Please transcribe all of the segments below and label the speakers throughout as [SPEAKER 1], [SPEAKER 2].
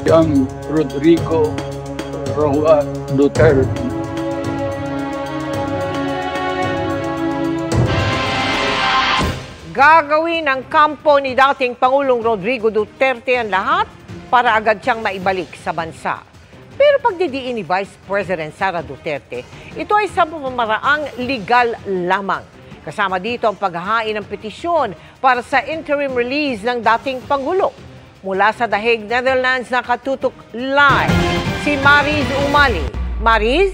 [SPEAKER 1] siyang Rodrigo Roa Duterte.
[SPEAKER 2] Gagawin ng kampo ni dating Pangulong Rodrigo Duterte ang lahat para agad siyang maibalik sa bansa. Pero pagdidiin ni Vice President Sara Duterte, ito ay sa pamamaraang legal lamang. Kasama dito ang paghahain ng petisyon para sa interim release ng dating Pangulo. Mula sa The Hague, Netherlands, nakatutok live si Mariz Umali. Mariz?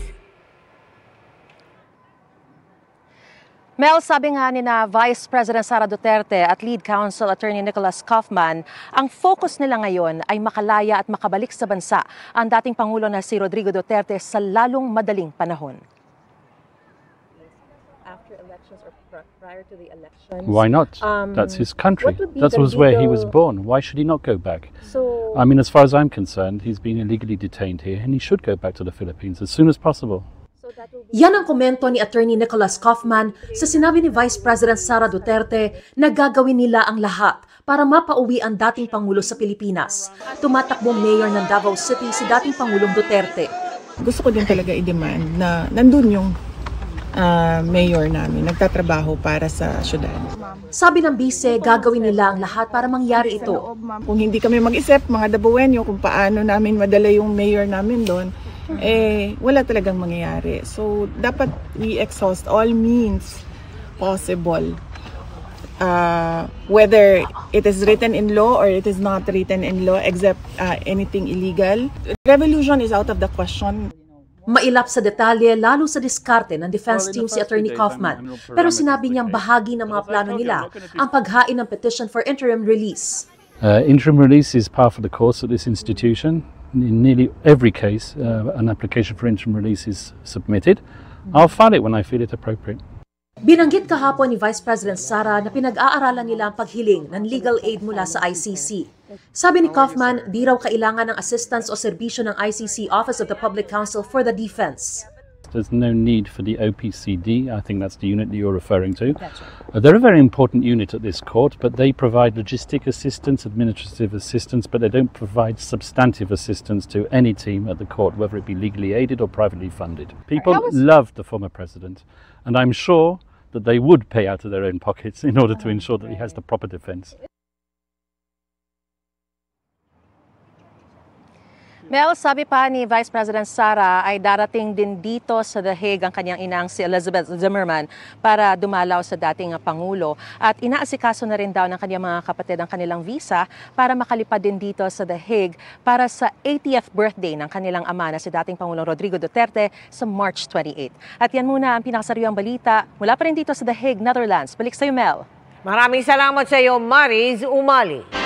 [SPEAKER 3] Mel, sabi nga ni na Vice President Sara Duterte at Lead Counsel Attorney Nicholas Kaufman, ang focus nila ngayon ay makalaya at makabalik sa bansa ang dating Pangulo na si Rodrigo Duterte sa lalong madaling panahon.
[SPEAKER 4] After elections or prior to the elections?
[SPEAKER 5] Why not? That's his country. That was where he was born. Why should he not go back? I mean, as far as I'm concerned, he's been illegally detained here and he should go back to the Philippines as soon as possible.
[SPEAKER 6] Yan ang komento ni Attorney Nicholas Kaufman sa sinabi ni Vice President Sara Duterte na gagawin nila ang lahat para mapauwi ang dating Pangulo sa Pilipinas. Tumatakbong mayor ng Davao City si dating Pangulong Duterte.
[SPEAKER 7] Gusto ko din talaga i-demand na nandun yung mayor namin, nagtatrabaho para sa syudad.
[SPEAKER 6] Sabi ng bise, gagawin nila ang lahat para mangyari ito.
[SPEAKER 7] Kung hindi kami mag-isip, mga Dabawenyo, kung paano namin madala yung mayor namin doon, wala talagang mangyayari. So, dapat we exhaust all means possible. Whether it is written in law or it is not written in law, except anything illegal. Revolution is out of the question.
[SPEAKER 6] Mailap sa detalye, lalo sa diskarte ng defense team si Attorney Kaufman. Pero sinabi niyang bahagi ng mga plano nila ang paghain ng petition for interim release.
[SPEAKER 5] Interim release is par for the course at this institution. In nearly every case, an application for interim release is submitted. I'll file it when I feel it appropriate.
[SPEAKER 6] Binanggit kahapon ni Vice President Sara na pinag-aaralan nila ang paghiling ng legal aid mula sa ICC. Sabi ni Kaufman, di raw kailangan ng assistance o serbisyo ng ICC Office of the Public Counsel for the Defense.
[SPEAKER 5] There's no need for the OPCD. I think that's the unit that you're referring to. They're a very important unit at this court, but they provide logistic assistance, administrative assistance, but they don't provide substantive assistance to any team at the court, whether it be legally aided or privately funded. People love the former president, and I'm sure that they would pay out of their own pockets in order to ensure that he has the proper defense.
[SPEAKER 3] Mel, sabi pa ni Vice President Sara ay darating din dito sa The Hague ang kanyang inang si Elizabeth Zimmerman para dumalaw sa dating Pangulo. At inaasikaso na rin daw ng kanyang mga kapatid ang kanilang visa para makalipad din dito sa The Hague para sa 80th birthday ng kanilang ama na si dating Pangulong Rodrigo Duterte sa March 28. At yan muna ang pinakasariwang balita mula pa rin dito sa The Hague, Netherlands. Balik sa iyo, Mel.
[SPEAKER 2] Maraming salamat sa iyo, Mariz Umali.